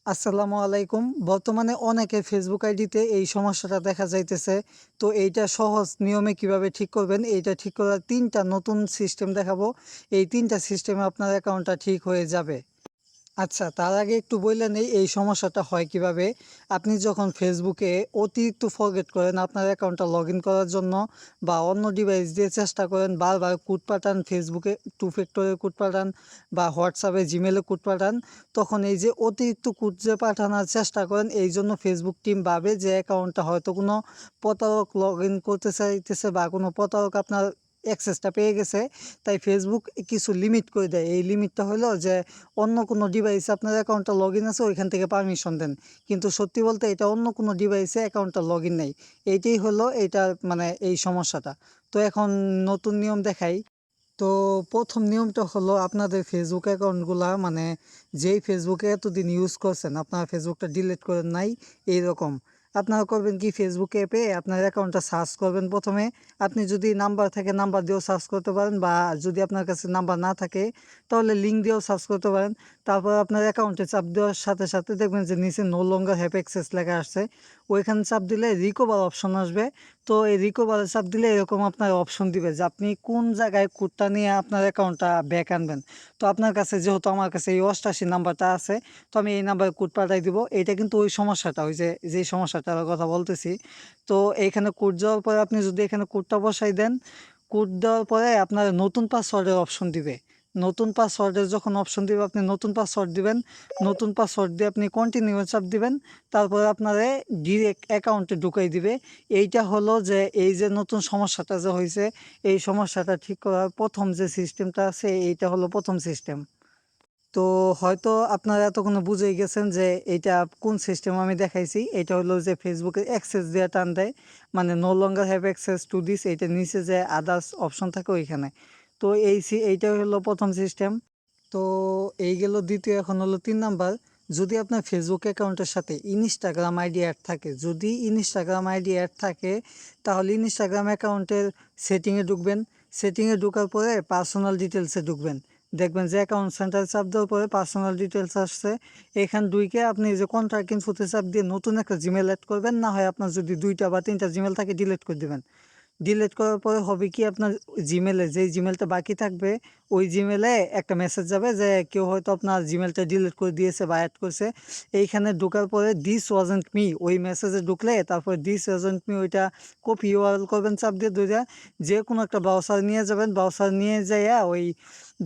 আসসালামু আলাইকুম। বর্তমানে অনেকের ফেসবুক আইডিতে এই সমস্যাটা দেখা যাইতেছে। তো এইটা সহজ নিয়মে কিভাবে ঠিক করবেন, এইটা ঠিক করার ৩ টা নতুন সিস্টেম দেখাবো। এই ৩ টা সিস্টেমে আপনার অ্যাকাউন্টটা ঠিক হয়ে যাবে। আচ্ছা, তার আগে একটু বইলে নেই এই সমস্যাটা হয় কিভাবে। আপনি যখন ফেসবুকে অতিরিক্ত ফরগেট করেন আপনার অ্যাকাউন্টটা লগ ইন করার জন্য বা অন্য ডিভাইস দিয়ে চেষ্টা করেন, বারবার কোড পাঠান, ফেসবুকে টু ফ্যাক্টরের কোড পাঠান বা হোয়াটসঅ্যাপে জিমেলে কোড পাঠান, তখন এই যে অতিরিক্ত কোড যে পাঠানোর চেষ্টা করেন এই জন্য ফেসবুক টিম ভাবে যে অ্যাকাউন্টটা হয়তো কোনো প্রতারক লগ ইন করতে চাইতেছে বা কোনো প্রতারক আপনার অ্যাক্সেসটা পেয়ে গেছে। তাই ফেসবুক কিছু লিমিট করে দেয়। এই লিমিটটা হলো যে অন্য কোনো ডিভাইসে আপনার অ্যাকাউন্টটা লগ ইন আছে ওইখান থেকে পারমিশন দেন। কিন্তু সত্যি বলতে এটা অন্য কোনো ডিভাইসে অ্যাকাউন্টটা লগ ইন নেই। এইটাই হলো এইটার মানে এই সমস্যাটা। তো এখন নতুন নিয়ম দেখাই। তো ১ম নিয়মটা হলো আপনাদের ফেসবুক অ্যাকাউন্টগুলা মানে যেই ফেসবুকে এতদিন ইউজ করছেন আপনারা ফেসবুকটা ডিলিট করেন নাই এইরকম। আপনারা করবেন কি, ফেসবুক অ্যাপে আপনার অ্যাকাউন্টটা সার্চ করবেন প্রথমে। আপনি যদি নাম্বার থাকে নাম্বার দিয়েও সার্চ করতে পারেন বা যদি আপনার কাছে নাম্বার না থাকে তাহলে লিঙ্ক দিয়েও সার্চ করতে পারেন। তারপর আপনার অ্যাকাউন্টে চাপ দেওয়ার সাথে সাথে দেখবেন যে নিচে নো লঙ্গার হ্যাভ অ্যাক্সেস লেখা আসছে। ওইখানে চাপ দিলে রিকভার অপশন আসবে। তো এই রিকভারে চাপ দিলে এরকম আপনার অপশন দিবে যে আপনি কোন জায়গায় কোডটা নিয়ে আপনার অ্যাকাউন্টটা ব্যাক আনবেন। তো আপনার কাছে যেহেতু আমার কাছে এই 88 নাম্বারটা আছে, তো আমি এই নাম্বারে কোড পাঠাই দিব। এইটা কিন্তু ওই সমস্যাটা, ওই যে যেই সমস্যাটার কথা বলতেছি। তো এইখানে কোড যাওয়ার পরে আপনি যদি এখানে কোডটা বসাই দেন, কোড দেওয়ার পরে আপনার নতুন পাসওয়ার্ডের অপশন দিবে। নতুন পাসওয়ার্ডের যখন অপশন দিবে আপনি নতুন পাসওয়ার্ড দিবেন। নতুন পাসওয়ার্ড দিয়ে আপনি কন্টিনিউ চাপ দিবেন। তারপরে আপনারে ডিরেক্ট অ্যাকাউন্টে ঢুকাই দিবে। এইটা হলো যে এই যে নতুন সমস্যাটা যে হয়েছে, এই সমস্যাটা ঠিক করার প্রথম যে সিস্টেমটা আছে এইটা হলো প্রথম সিস্টেম। তো হয়তো আপনারা এতক্ষণে বুঝেই গেছেন যে এইটা কোন সিস্টেম আমি দেখাইছি। এটা হলো যে ফেসবুকে অ্যাক্সেস দেওয়া টান দেয়, মানে no longer have access to this, এইটা নিচে যে আদার্স অপশন থাকে ওইখানে। তো এইটা হলো প্রথম সিস্টেম। তো এই গেল দ্বিতীয়। এখন হলো ৩ নাম্বার। যদি আপনার ফেসবুক অ্যাকাউন্টের সাথে ইনস্টাগ্রাম আইডি অ্যাড থাকে, যদি ইনস্টাগ্রাম আইডি অ্যাড থাকে তাহলে ইনস্টাগ্রাম অ্যাকাউন্টের সেটিংয়ে ঢুকবেন। সেটিংয়ে ঢোকার পরে পার্সোনাল ডিটেলসে ঢুকবেন। দেখবেন যে অ্যাকাউন্ট সেন্টার চাপ দেওয়ার পরে পার্সোনাল ডিটেলস আসছে। এখান ঢুকে আপনি যে কন্ট্যাক্ট ইনফোতে চাপ দিয়ে নতুন একটা জিমেল অ্যাড করবেন, না হয় আপনার যদি ২টা বা ৩টা জিমেল থাকে ডিলিট করে দিবেন। ডিলিট করার পরে হবে কি, আপনার জিমেলে যেই জিমেলটা বাকি থাকবে ওই জিমেলে একটা মেসেজ যাবে যে কেউ হয়তো আপনার জিমেলটা ডিলিট করে দিয়েছে বা অ্যাড করছে। এইখানে ঢোকার পরে দিস ওয়াজেন্ট মি ওই মেসেজে ঢুকলে তারপরে দিস ওয়াজেন্ট মি ওইটা কপি ইউআরএল করবেন চাপ দিয়ে দুইটা, যে কোনো একটা ব্রাউজার নিয়ে যাবেন। ব্রাউজার নিয়ে যাইয়া ওই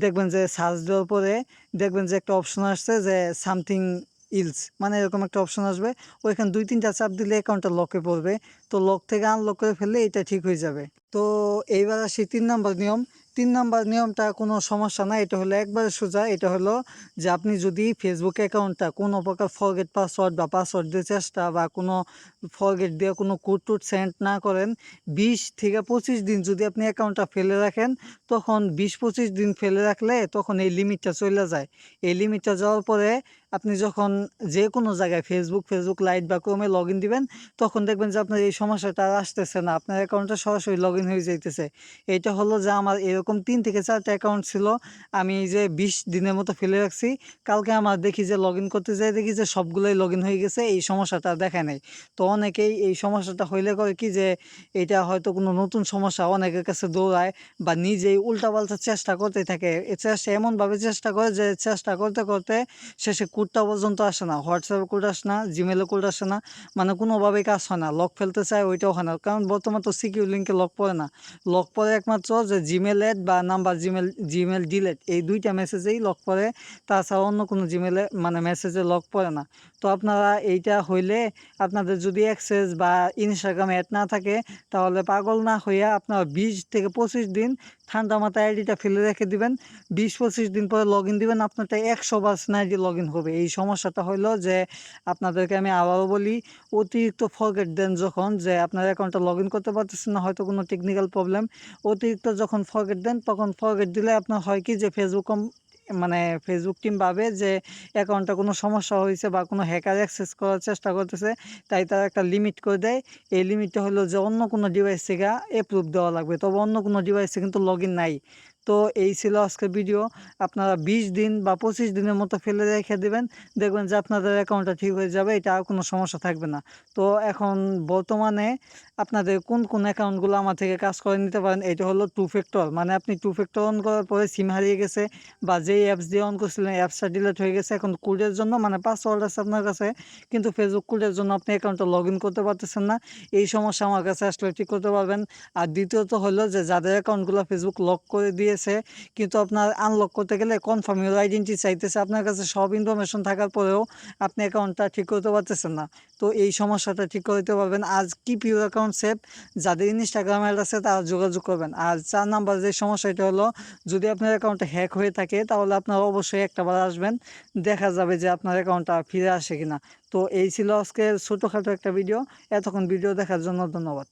দেখবেন যে সার্চ দেওয়ার পরে দেখবেন যে একটা অপশন আসছে যে সামথিং ইলস, মানে এরকম একটা অপশন আসবে। ওইখানে ২-৩টা চাপ দিলে অ্যাকাউন্টটা লকে পড়বে। তো লক থেকে আনলক করে ফেললে এটা ঠিক হয়ে যাবে। তো এইবার আসি ৩ নাম্বার নিয়ম। ৩ নাম্বার নিয়মটা কোনো সমস্যা না, এটা হলো একবারে সোজা। এটা হলো যে আপনি যদি ফেসবুক অ্যাকাউন্টটা কোনো প্রকার ফরগেট পাসওয়ার্ড বা পাসওয়ার্ড দিয়ে চেষ্টা বা কোনো ফরগেট দিয়ে কোনো কোড টোড সেন্ড না করেন, ২০ থেকে ২৫ দিন যদি আপনি অ্যাকাউন্টটা ফেলে রাখেন, তখন ২০-২৫ দিন ফেলে রাখলে তখন এই লিমিটটা চলে যায়। এই লিমিটটা যাওয়ার পরে আপনি যখন যে কোনো জায়গায় ফেসবুক লাইট বা ক্রোমে লগ ইন দিবেন, তখন দেখবেন যে আপনার এই সমস্যাটা আর আসতেছে না, আপনার অ্যাকাউন্টটা সরাসরি লগ ইন হয়ে যাইতেছে। এইটা হলো যে আমার এরকম ৩ থেকে ৪টা অ্যাকাউন্ট ছিল। আমি এই যে ২০ দিনের মতো ফেলে রাখছি। কালকে আমার দেখি যে লগ ইন করতে যাই দেখি যে সবগুলোই লগ ইন হয়ে গেছে, এই সমস্যাটা আর দেখায় নাই। তো অনেকেই এই সমস্যাটা হইলে করে কি যে এটা হয়তো কোনো নতুন সমস্যা, অনেকের কাছে দৌড়ায় বা নিজেই উল্টাপাল্টা চেষ্টা করতেই থাকে। এ চেষ্টা এমনভাবে চেষ্টা করে যে চেষ্টা করতে করতে শেষে কোডটা পর্যন্ত আসে না, হোয়াটসঅ্যাপে কোড আসে না, জিমেলে কোড আসে না, মানে কোনোভাবেই কাজ হয় না। লক ফেলতে চায় ওইটাও হয় না, কারণ বর্তমান তো সিকিউর লিঙ্কে লক পড়ে না। লক পড়ে একমাত্র যে জিমেল অ্যাড বা নাম্বার জিমেল ডিলেট, এই ২টা মেসেজেই লক পড়ে। তাছাড়া অন্য কোনো জিমেলে মানে মেসেজে লক পড়ে না। তো আপনারা এইটা হইলে আপনাদের যদি অ্যাক্সেস বা ইনস্টাগ্রামে অ্যাড না থাকে তাহলে পাগল না হইয়া আপনারা ২০ থেকে ২৫ দিন ঠান্ডা মাথায় আইডিটা ফেলে রেখে দিবেন। ২০-২৫ দিন পরে লগ ইন দিবেন, আপনারটা ১০০% আইডি লগ ইন হবে। এই সমস্যাটা হইলো যে আপনাদেরকে আমি আবারও বলি, অতিরিক্ত ফরগেট দেন যখন যে আপনার অ্যাকাউন্টটা লগ ইন করতে পারতেছেন না, হয়তো কোনো টেকনিক্যাল প্রবলেম, অতিরিক্ত যখন ফরগেট দেন তখন ফরগেট দিলে আপনার হয় কি যে মানে ফেসবুক টিম ভাবে যে অ্যাকাউন্টটা কোনো সমস্যা হয়েছে বা কোনো হ্যাকার অ্যাক্সেস করার চেষ্টা করতেছে, তাই তারা একটা লিমিট করে দেয়। এই লিমিটটা হলো যে অন্য কোনো ডিভাইস থেকে অ্যাপ্রুভ দেওয়া লাগবে, তবে অন্য কোনো ডিভাইসে কিন্তু লগ ইন নাই। তো এই ছিল আজকের ভিডিও। আপনারা 20 দিন বা 25 দিনের মতো ফেলে রেখে দিবেন। দেখবেন যে আপনাদের অ্যাকাউন্টটা ঠিক হয়ে যাবে। এটা আর কোনো সমস্যা থাকবে না। তো এখন বর্তমানে আপনাদের কোন অ্যাকাউন্টগুলো আমার থেকে কাজ করে নিতে পারেন, এটা হলো টু ফ্যাক্টর। মানে আপনি টু ফ্যাক্টর অন করার পরে সিম হারিয়ে গেছে বা যেই অ্যাপস দিয়ে অন করছিলেন অ্যাপসটা ডিলিট হয়ে গেছে। এখন কোডের জন্য মানে পাসওয়ার্ড আছে আপনার কাছে, কিন্তু ফেসবুক কোডের জন্য আপনি অ্যাকাউন্টটা লগ ইন করতে পারতেছেন না। এই সমস্যা আমার কাছে আসলে ঠিক করতে পারবেন। আর দ্বিতীয়ত হলো যে যাদের অ্যাকাউন্টগুলো ফেসবুক লক করে দিয়েছে, কিন্তু আপনার আনলক করতে গেলে কনফার্ম ইউর আইডেন্টি চাইতেছে, আপনার কাছে সব ইনফরমেশন থাকার পরেও আপনি অ্যাকাউন্টটা ঠিক করতে পারতেছেন না। তো এই সমস্যাটা ঠিক করতে পারবেন। আজ কিপ ইউর অ্যাকাউন্ট সেফ। যাদের ইনস্টাগ্রাম অ্যাড আছে তারা যোগাযোগ করবেন। আর 4 নাম্বার যে সমস্যাটা হলো, যদি আপনার অ্যাকাউন্টটা হ্যাক হয়ে থাকে তাহলে আপনার অবশ্যই একটাবার আসবেন, দেখা যাবে যে আপনার অ্যাকাউন্টটা ফিরে আসে কিনা। তো এই ছিল আজকের ছোটোখাটো একটা ভিডিও। এতক্ষণ ভিডিও দেখার জন্য ধন্যবাদ।